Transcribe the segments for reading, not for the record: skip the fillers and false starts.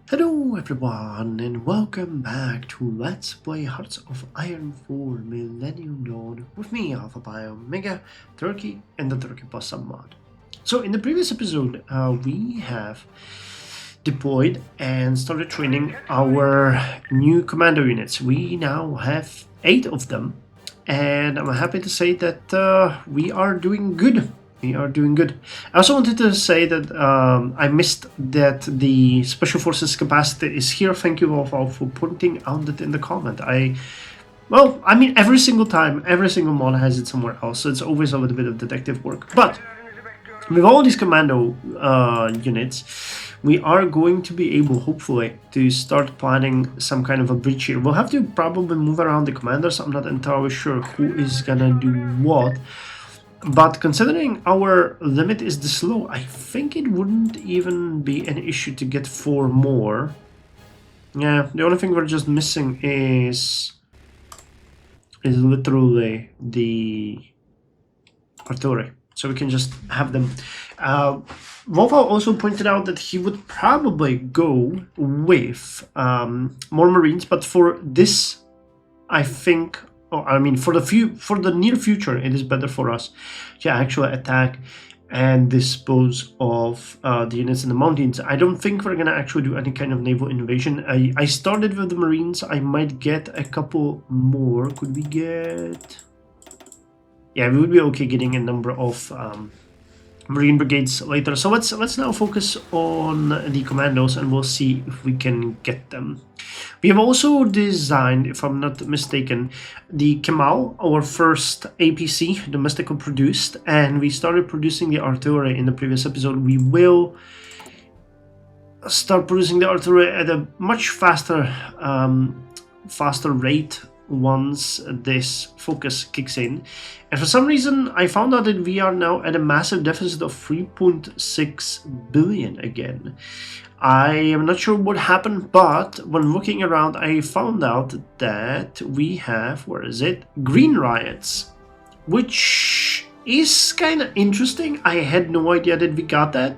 Hello everyone and welcome back to Let's Play Hearts of Iron 4 Millennium Dawn with me, Alpha Bio, Mega, Turkey and the Turkey Plus mod. So in the previous episode we have deployed and started training our new commando units. We now have 8 of them and I'm happy to say that we are doing good. We are doing good. I also wanted to say that I missed that the Special Forces capacity is here. Thank you all for pointing out that in the comment. Well, I mean, every single time, every single mod has it somewhere else, so it's always a little bit of detective work. But with all these commando units, we are going to be able, hopefully, to start planning some kind of a breach here. We'll have to probably move around the commanders. I'm not entirely sure who is gonna do what. But considering our limit is this low, I think it wouldn't even be an issue to get 4 more. Yeah, the only thing we're just missing is literally the artillery. So we can just have them. Wolfal also pointed out that he would probably go with more Marines, but for this, I think... I mean, for the near future, it is better for us to actually attack and dispose of the units in the mountains. I don't think we're gonna actually do any kind of naval invasion. I started with the Marines. I might get a couple more. Could we get... Yeah, we would be okay getting a number of Marine brigades later. So let's now focus on the commandos and we'll see if we can get them. We have also designed, if I'm not mistaken, the Kemal, our first APC, domestically produced, and we started producing the artillery in the previous episode. We will start producing the artillery at a much faster rate once this focus kicks in. And for some reason I found out that we are now at a massive deficit of 3.6 billion again. I am not sure what happened, but when looking around I found out that we have, where is it, green riots, which is kind of interesting. I had no idea that we got that.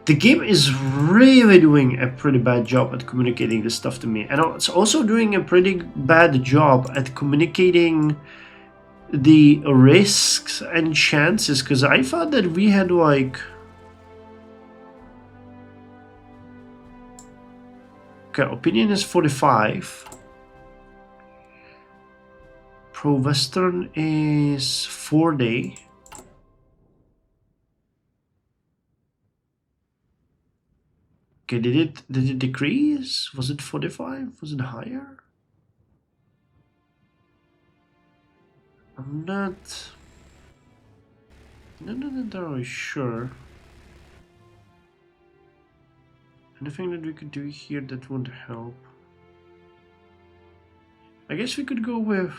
The game is really doing a pretty bad job at communicating this stuff to me, and it's also doing a pretty bad job at communicating the risks and chances, because I thought that we had like... Okay, opinion is 45. Pro-Western is 40. Okay, did it decrease? Was it 45? Was it higher? I'm not entirely sure. Anything that we could do here that would help? I guess we could go with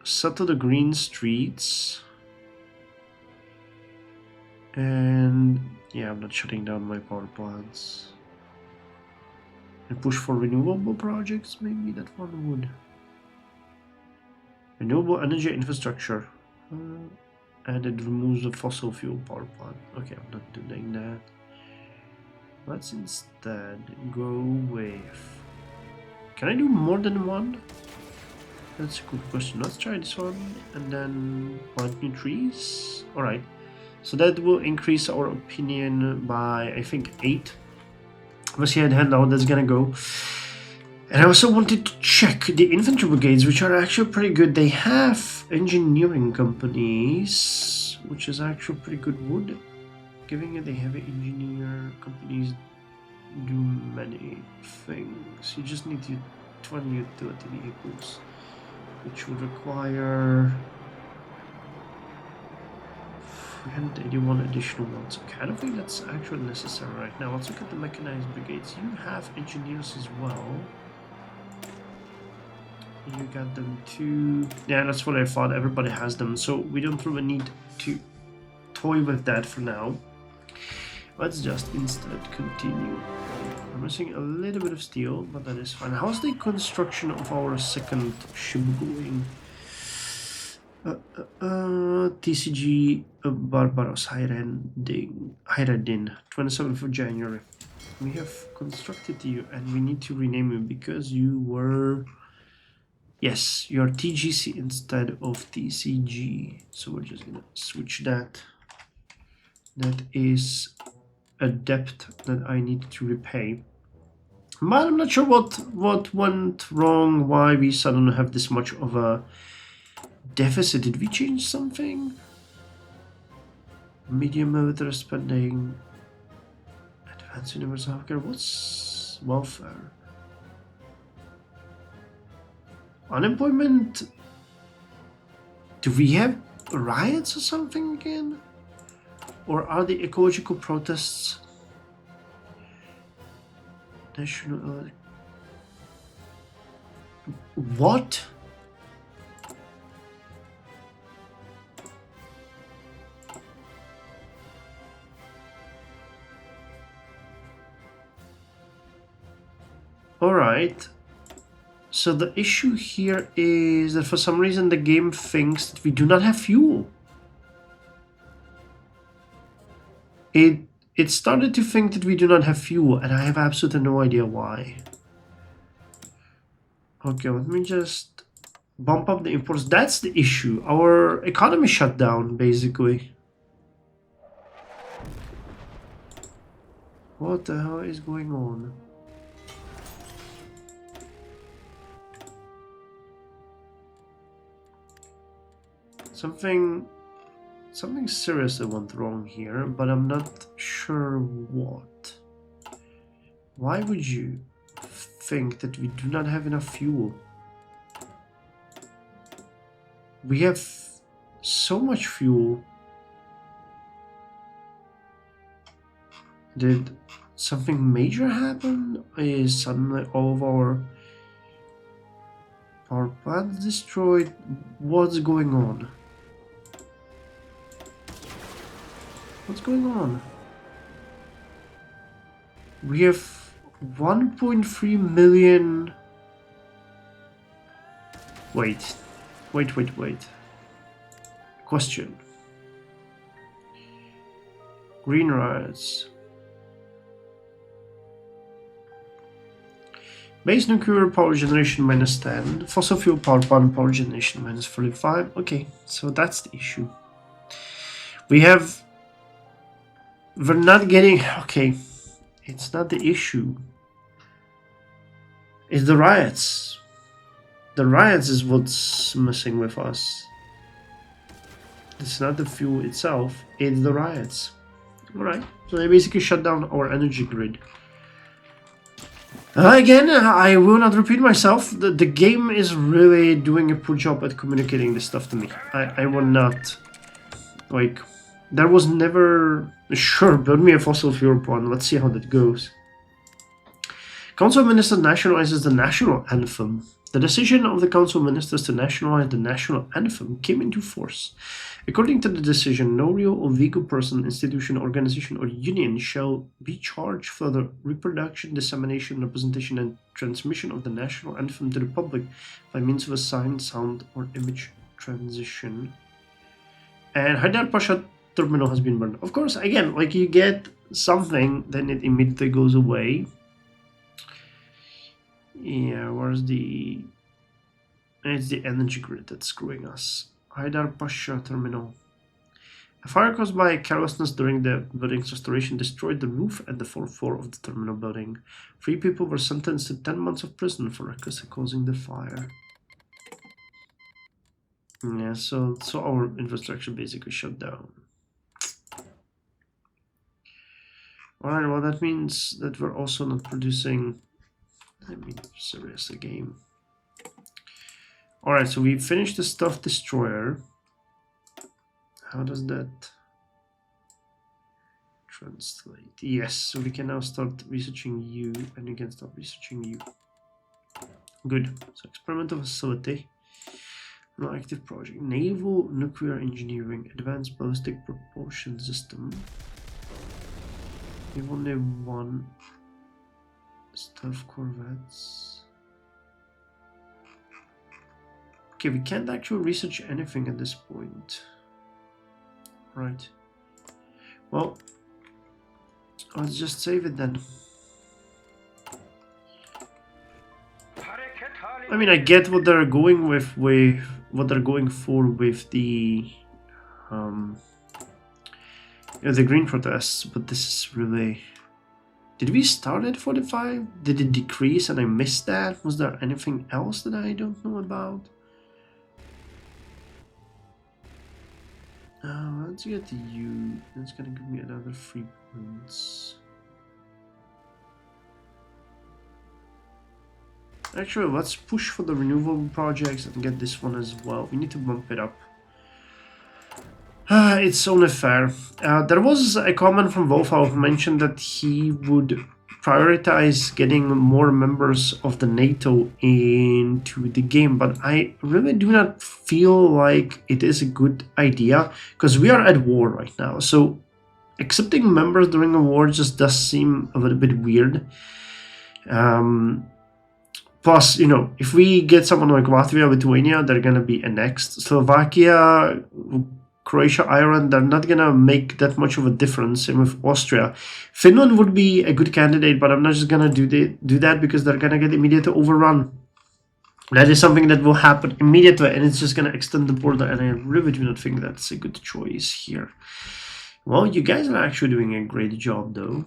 settle the green streets. And yeah, I'm not shutting down my power plants. And push for renewable projects, maybe that one would. Renewable energy infrastructure. And it removes the fossil fuel power plant. Okay, I'm not doing that. Let's instead go with... Can I do more than one? That's a good question. Let's try this one and then plant new trees. Alright. So that will increase our opinion by, I think, 8. We'll see how that's gonna go. And I also wanted to check the infantry brigades, which are actually pretty good. They have engineering companies, which is actually pretty good. Wood, giving it the heavy engineer companies do many things. You just need 20 utility vehicles, which would require 381 additional ones. Okay, I don't think that's actually necessary right now. Let's look at the mechanized brigades. You have engineers as well. You got them too. Yeah, that's what I thought. Everybody has them, so we don't really need to toy with that for now. Let's just instead continue. I'm missing a little bit of steel, but that is fine. How's the construction of our second ship going? TCG Barbaros Hayreddin, 27th of January. We have constructed you and we need to rename you because you were... Yes, you're TGC instead of TCG. So we're just gonna switch that. That is a debt that I need to repay. But I'm not sure what went wrong, why we suddenly have this much of a deficit. Did we change something? Medium military spending. Advanced universal healthcare. What's welfare? Unemployment. Do we have riots or something again? Or are the ecological protests national? What? Alright. So the issue here is that for some reason the game thinks that we do not have fuel. It started to think that we do not have fuel, and I have absolutely no idea why. Okay, let me just bump up the imports. That's the issue. Our economy shut down, basically. What the hell is going on? Something seriously went wrong here, but I'm not sure what. Why would you think that we do not have enough fuel? We have so much fuel. Did something major happen? Is suddenly all of our power plants destroyed? What's going on? What's going on? We have 1.3 million... Wait. Question. Green riots. Base nuclear power generation minus 10. Fossil fuel power plant power generation minus 45. Okay, so that's the issue. We're not getting... Okay, it's not the issue. It's the riots. The riots is what's messing with us. It's not the fuel itself, it's the riots. Alright, so they basically shut down our energy grid. Again, I will not repeat myself. The game is really doing a poor job at communicating this stuff to me. I will not... Like... There was never... Sure, build me a fossil fuel plant. Let's see how that goes. Council of Ministers nationalizes the national anthem. The decision of the Council of Ministers to nationalize the national anthem came into force. According to the decision, no real or legal person, institution, organization, or union shall be charged for the reproduction, dissemination, representation, and transmission of the national anthem to the public by means of a sign, sound, or image transition. And Haidar Pasha terminal has been burned. Of course, again, like you get something, then it immediately goes away. Yeah, where's the... It's the energy grid that's screwing us. Haidar Pasha terminal. A fire caused by carelessness during the building's restoration destroyed the roof and the fourth floor of the terminal building. 3 people were sentenced to 10 months of prison for recklessly causing the fire. Yeah, so our infrastructure basically shut down. Alright, well that means that we're also not producing... I mean, seriously, game. Alright, so we finished the Stuff Destroyer. How does that translate? Yes, so we can now start researching you, and you can start researching you. Good. So experimental facility. No active project. Naval nuclear engineering. Advanced ballistic propulsion system. We have only 1. Stealth corvettes. Okay, we can't actually research anything at this point. Right. Well, let's just save it then. I mean, I get what they're going with what they're going for with the the green protests, but this is really. Did we start at 45? Did it decrease and I missed that? Was there anything else that I don't know about? Let's get to you. That's gonna give me another 3 points. Actually, let's push for the renewable projects and get this one as well. We need to bump it up. It's only fair. There was a comment from Wolfau who mentioned that he would prioritize getting more members of the NATO into the game, but I really do not feel like it is a good idea because we are at war right now. So accepting members during a war just does seem a little bit weird. Plus, you know, if we get someone like Latvia, Lithuania, they're gonna be annexed. Slovakia, Croatia, Ireland, they're not gonna make that much of a difference. Same with Austria. Finland would be a good candidate, but I'm not just gonna do that because they're gonna get immediately overrun. That is something that will happen immediately, and it's just gonna extend the border, and I really do not think that's a good choice here. Well, you guys are actually doing a great job, though.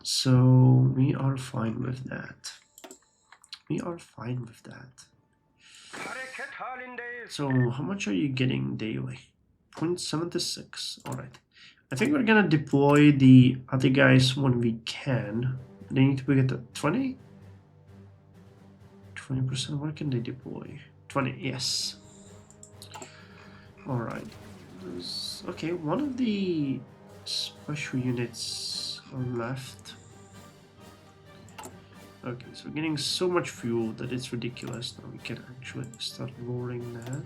So we are fine with that. We are fine with that. So how much are you getting daily? 0.76. Alright. I think we're gonna deploy the other guys when we can. They need to be at 20? 20%. Where can they deploy? 20, yes. Alright. Okay, one of the special units are left. Okay, so we're getting so much fuel that it's ridiculous. Now we can actually start lowering that.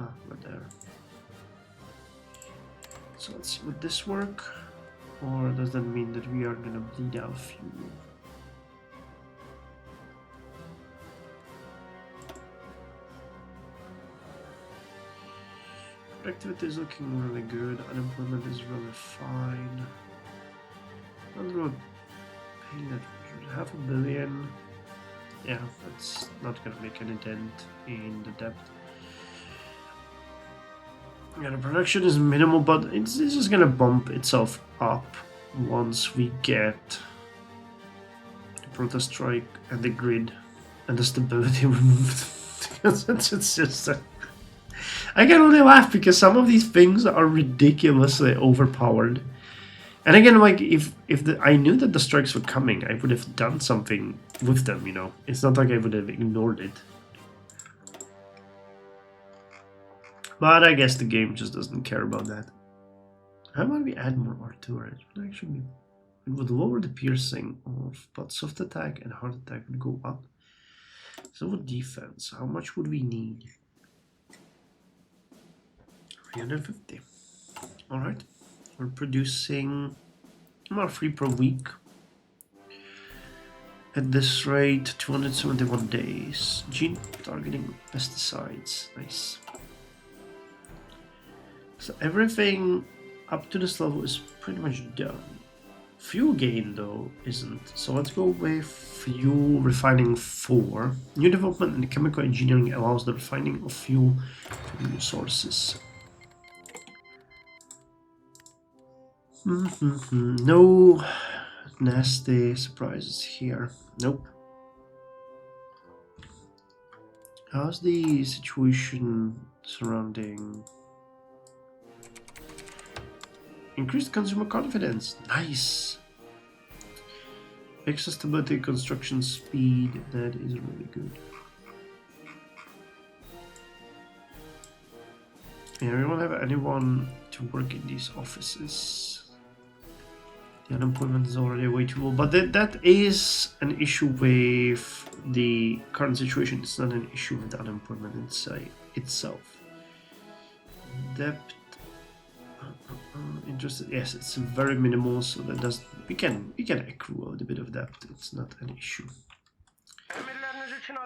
Ah, we're there. So let's see, would this work? Or does that mean that we are gonna bleed out fuel? Productivity is looking really good. Unemployment is really fine. Paying that $500 million. Yeah, that's not gonna make any dent in the debt. Yeah, the production is minimal, but it's just gonna bump itself up once we get the protest strike and the grid and the stability removed. it's just I can only laugh because some of these things are ridiculously overpowered. And again, like if I knew that the strikes were coming, I would have done something with them. You know, it's not like I would have ignored it. But I guess the game just doesn't care about that. How about we add more artillery? It would lower the piercing off, but soft attack and hard attack would go up. So what defense? How much would we need? 350. All right. We're producing about 3 per week. At this rate, 271 days. Gene targeting pesticides. Nice. So everything up to this level is pretty much done. Fuel gain, though, isn't. So let's go with fuel refining 4. New development in chemical engineering allows the refining of fuel from new sources. No nasty surprises here. Nope. How's the situation surrounding increased consumer confidence? Nice. Extra stability, construction speed. That is really good. Yeah, we don't have anyone to work in these offices. The unemployment is already way too low, but that is an issue with the current situation. It's not an issue with the unemployment itself. Debt, interest, yes, it's very minimal, so that does we can accrue a little bit of debt. It's not an issue.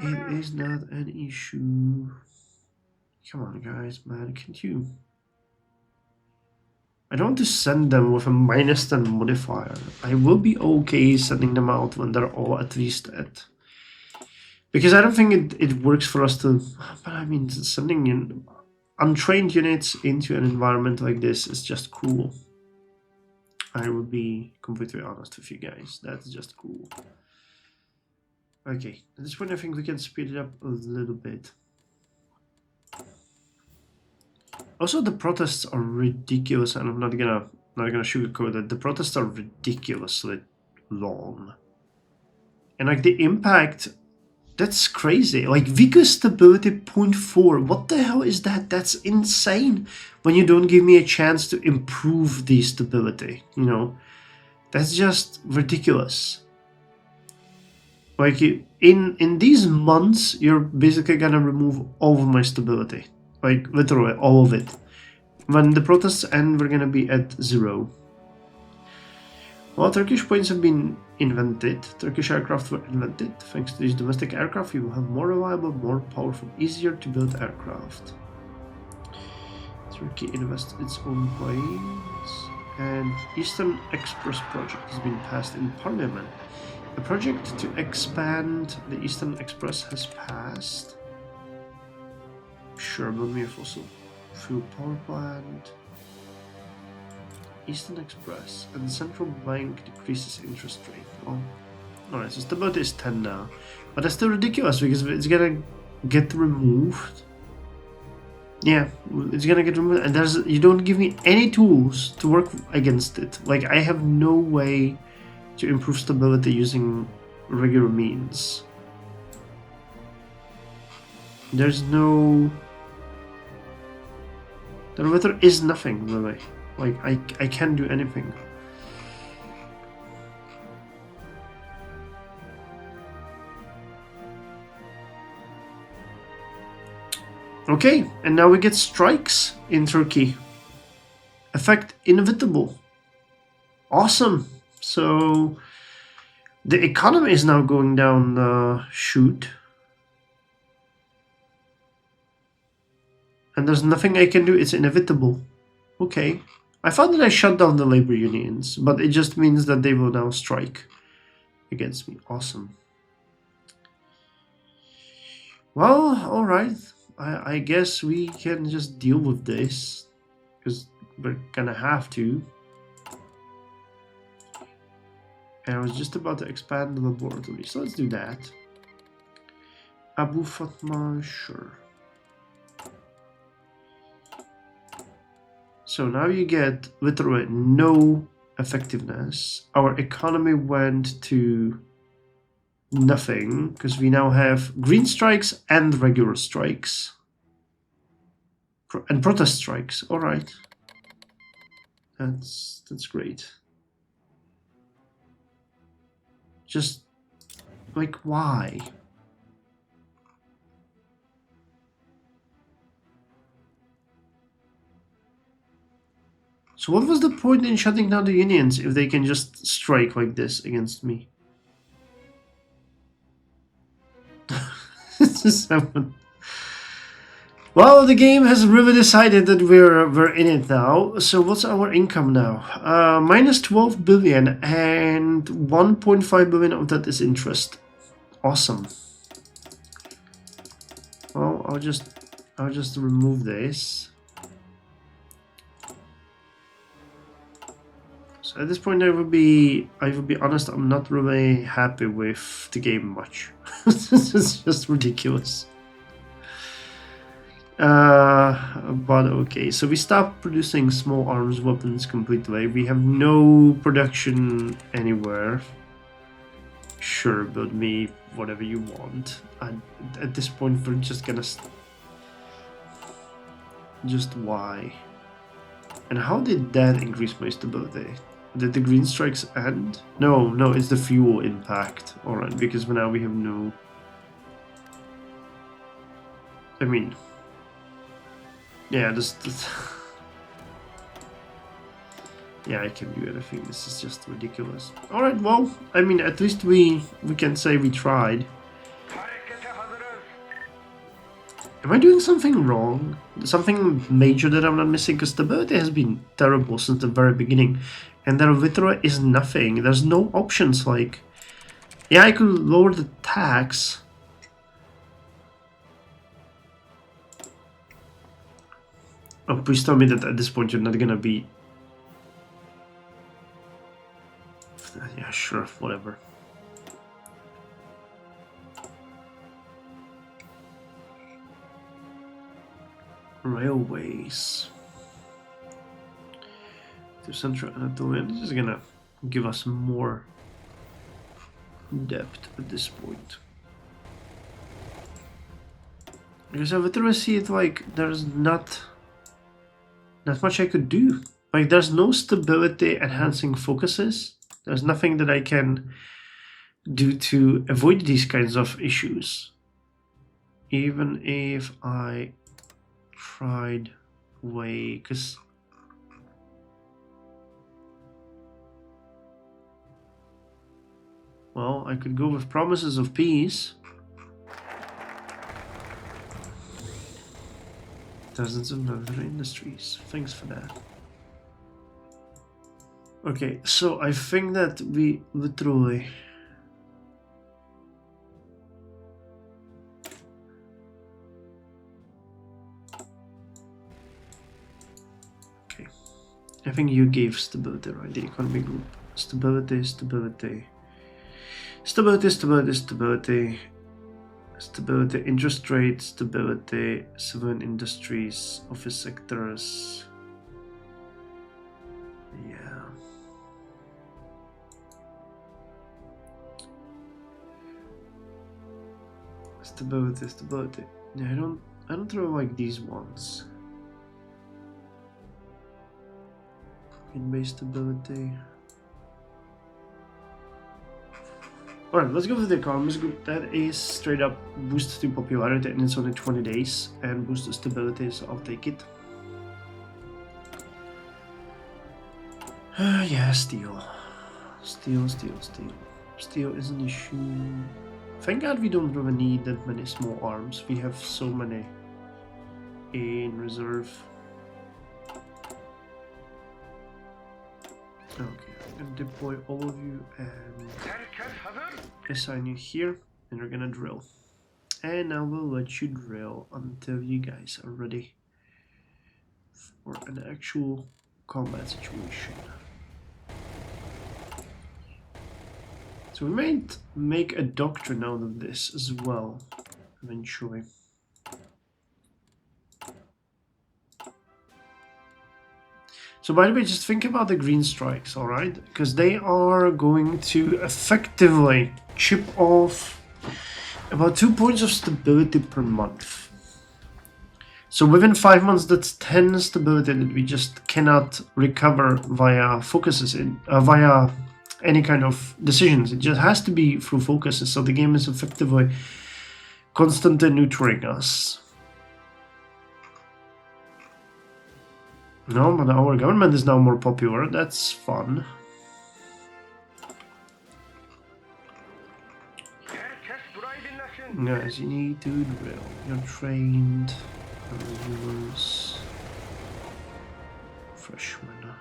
It is not an issue. Come on, guys, man, can't you? I don't want to send them with a -10 modifier. I will be okay sending them out when they're all at least at Because I don't think it works for us to... But I mean, sending in untrained units into an environment like this is just cool. I will be completely honest with you guys. That's just cool. Okay, at this point I think we can speed it up a little bit. Also, the protests are ridiculous, and I'm not gonna sugarcoat it. The protests are ridiculously long. And like the impact, that's crazy. Like Vickers stability 0.4. What the hell is that? That's insane. When you don't give me a chance to improve the stability, you know, that's just ridiculous. Like in these months, you're basically gonna remove all of my stability, like literally all of it. When the protests end, we're gonna be at 0. Well, Turkish planes have been invented. Turkish aircraft were invented. Thanks to these domestic aircraft, we will have more reliable, more powerful, easier to build aircraft. Turkey invests its own planes, and Eastern Express project has been passed in Parliament. The project to expand the Eastern Express has passed. Sure, build me a fossil fuel power plant. Eastern Express, and the central bank decreases interest rate. Oh, alright, so stability is 10 now. But that's still ridiculous because it's gonna get removed. Yeah, it's gonna get removed, and you don't give me any tools to work against it. Like, I have no way to improve stability using regular means. There's no... There is nothing, really. Like, I can't do anything. Okay, and now we get strikes in Turkey. Effect inevitable. Awesome. So the economy is now going down the chute. And there's nothing I can do. It's inevitable. Okay. I thought that I shut down the labor unions, but it just means that they will now strike against me. Awesome. Well, alright. I guess we can just deal with this, because we're gonna have to. And I was just about to expand the laboratory, so let's do that. Abu Fatma, sure. So now you get literally no effectiveness. Our economy went to nothing because we now have green strikes and regular strikes. And protest strikes. All right. That's great. Just like why? So what was the point in shutting down the unions if they can just strike like this against me? Well, the game has really decided that we're in it now. So what's our income now? Minus 12 billion, and 1.5 billion of that is interest. Awesome. Well, I'll just remove this. So at this point, I will be honest, I'm not really happy with the game much. It's just ridiculous. But okay, so we stopped producing small arms weapons completely. We have no production anywhere. Sure, build me whatever you want. At this point, we're just gonna... Just why? And how did that increase my stability? Did the green strikes end? No, it's the fuel impact. Alright, because now we have no... I mean... Yeah, yeah, I can do anything. This is just ridiculous. Alright, well, I mean, at least we can say we tried. Am I doing something wrong? Something major that I'm not missing? Because stability has been terrible since the very beginning. And there literally is nothing. There's no options like... Yeah, I could lower the tax. Oh, please tell me that at this point you're not gonna be... Yeah, sure, whatever. Railways. To Central Anatolia. This is gonna give us more depth at this point. Because I literally see it like there's not much I could do. Like there's no stability enhancing focuses. There's nothing that I can do to avoid these kinds of issues. Even if I tried way, because well, I could go with promises of peace. Dozens of military industries. Thanks for that. Okay, so I think that we literally... Okay. I think you gave stability, right? The economy group. Stability, stability. Stability, stability, stability. Stability, interest rate, stability, civilian industries, office sectors. Yeah. Stability, stability. Yeah, I don't really like these ones. In-base stability. Alright, let's go for the economist group. That is straight up boost to popularity and it's only 20 days and boost to stability, so I'll take it. Yeah, steel. Steel is an issue. Thank God we don't really need that many small arms. We have so many in reserve. Okay, I'm gonna deploy all of you and assign you here, and we're gonna drill. And I will let you drill until you guys are ready for an actual combat situation. So we might make a doctrine out of this as well, eventually. So by the way, just think about the green strikes, alright? Because they are going to effectively chip off about 2 points of stability per month. So within 5 months, that's 10 stability that we just cannot recover via focuses, via any kind of decisions. It just has to be through focuses, so the game is effectively constantly neutering us. No, but our government is now more popular. That's fun. Guys, you need to drill. You're trained. Reviewers. Freshmen.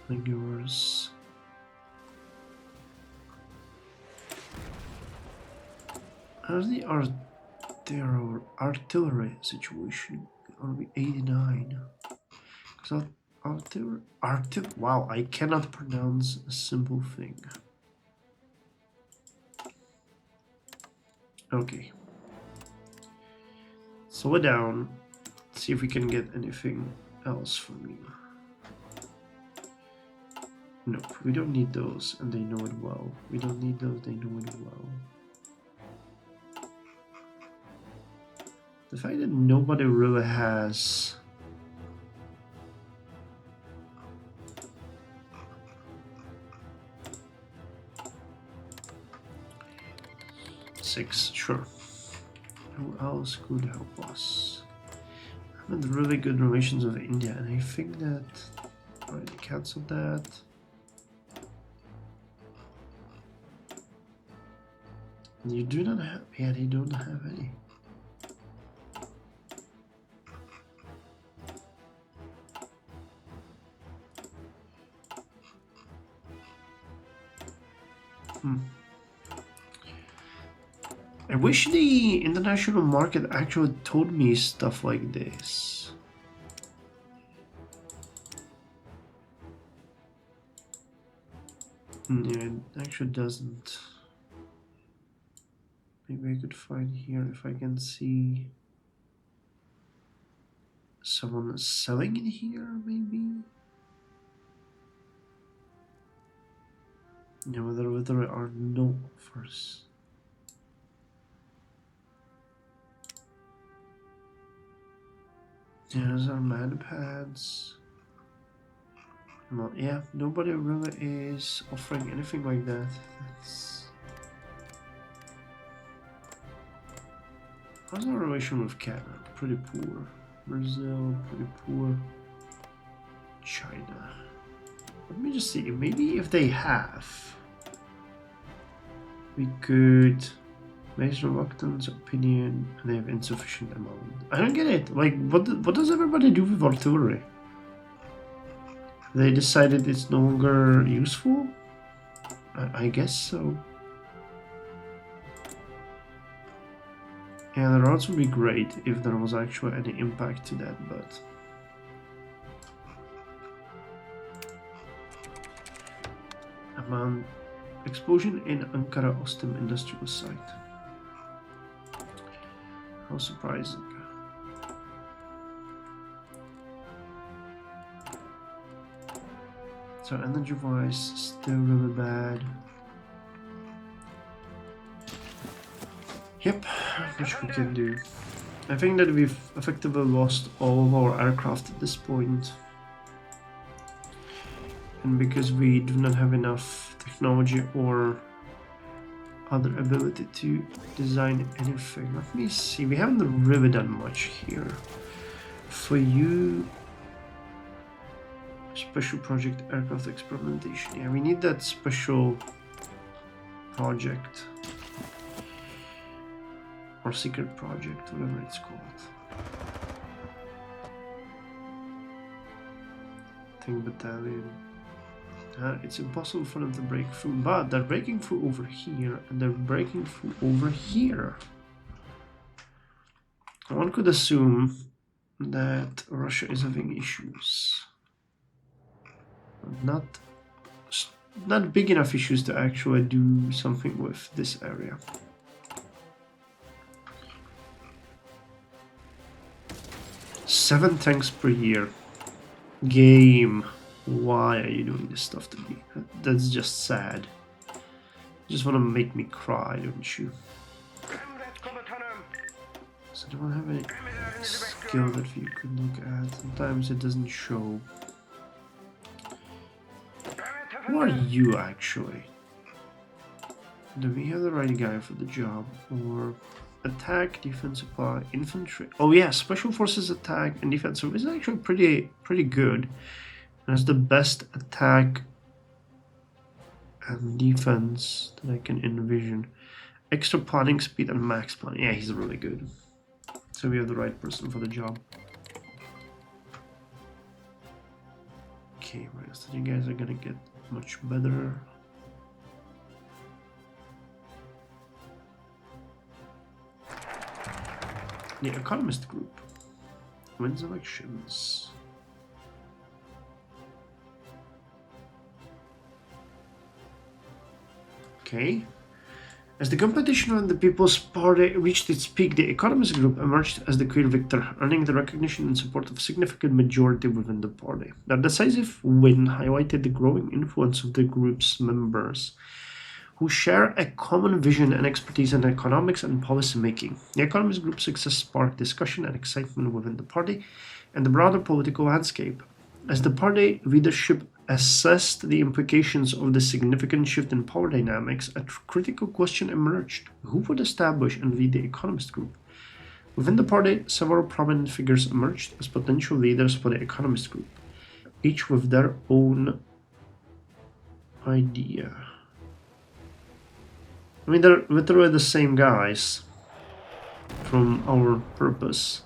Reviewers. How's the artillery situation? Only 89. Wow, I cannot pronounce a simple thing. Okay. Slow it down. See if we can get anything else from you. Nope, we don't need those, and they know it well. We don't need those, they know it well. The fact that nobody really has... Six, sure. Who else could help us? I'm in really good relations with India, and I think that I already cancelled that. You do not have, yeah, they don't have any. I wish the international market actually told me stuff like this. Yeah, it actually doesn't. Maybe I could find here if I can see someone selling in here, maybe? Yeah, whether there are no offers. Yeah, those are man pads. No, yeah, nobody really is offering anything like that. How's our relation with Canada? Pretty poor. Brazil, pretty poor. China. Let me just see. Maybe if they have, we could base reluctance, opinion, and they have insufficient amount. I don't get it. Like, what does everybody do with artillery? They decided it's no longer useful? I guess so. Yeah, the routes would be great if there was actually any impact to that, but... Amount... Explosion in Ankara Ostim industrial site. How surprising. So energy-wise, still really bad. Yep, which we can do. I think that we've effectively lost all of our aircraft at this point. And because we do not have enough technology or other ability to design anything. Let me see, we haven't really done much here. For you, special project aircraft experimentation. Yeah, we need that special project. Or secret project, whatever it's called. Tank battalion. It's impossible for them to break through, but they're breaking through over here, and they're breaking through over here. One could assume that Russia is having issues. Not big enough issues to actually do something with this area. Seven tanks per year. Game. Why are you doing this stuff to me? That's just sad. You just want to make me cry, don't you? So do I have any skill that you could look at? Sometimes it doesn't show. Who are you actually? Do we have the right guy for the job? Or attack, defense, supply, infantry? Oh yeah, special forces attack and defense. So it's actually pretty good. That's the best attack and defense that I can envision. Extra planning speed and max planning. Yeah, he's really good. So we have the right person for the job. Okay, right, so you guys are gonna get much better. The Economist Group wins elections. Okay. As the competition on the People's Party reached its peak, the Economist Group emerged as the clear victor, earning the recognition and support of a significant majority within the party. Their decisive win highlighted the growing influence of the group's members, who share a common vision and expertise in economics and policy making. The Economist Group's success sparked discussion and excitement within the party and the broader political landscape. As the party leadership assessed the implications of the significant shift in power dynamics, a critical question emerged: who would establish and lead the Economist Group? Within the party, several prominent figures emerged as potential leaders for the Economist Group, each with their own idea. I mean, they're literally the same guys from our purpose.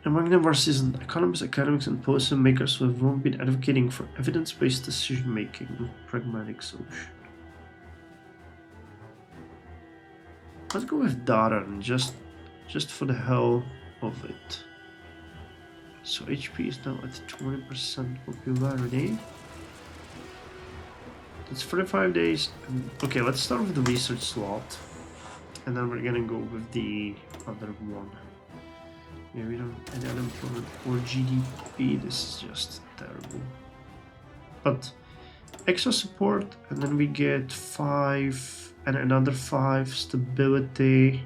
Among them were seasoned economists, academics, and policy makers who have long been advocating for evidence-based decision-making and pragmatic solutions. Let's go with Daran, just for the hell of it. So HP is now at 20% popularity. It's 45 days. Okay, let's start with the research slot. And then we're gonna go with the other one. Yeah, we don't any unemployment or GDP. This is just terrible. But extra support, and then we get 5 and another 5 stability.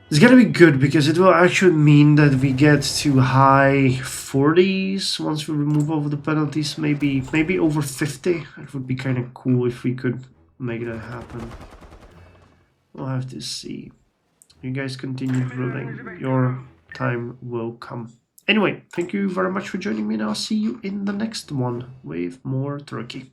It's gonna be good because it will actually mean that we get to high 40s once we remove all of the penalties. Maybe over 50. It would be kind of cool if we could make that happen. We'll have to see. You guys continue drilling. Your time will come. Anyway, thank you very much for joining me, and I'll see you in the next one with more Turkey.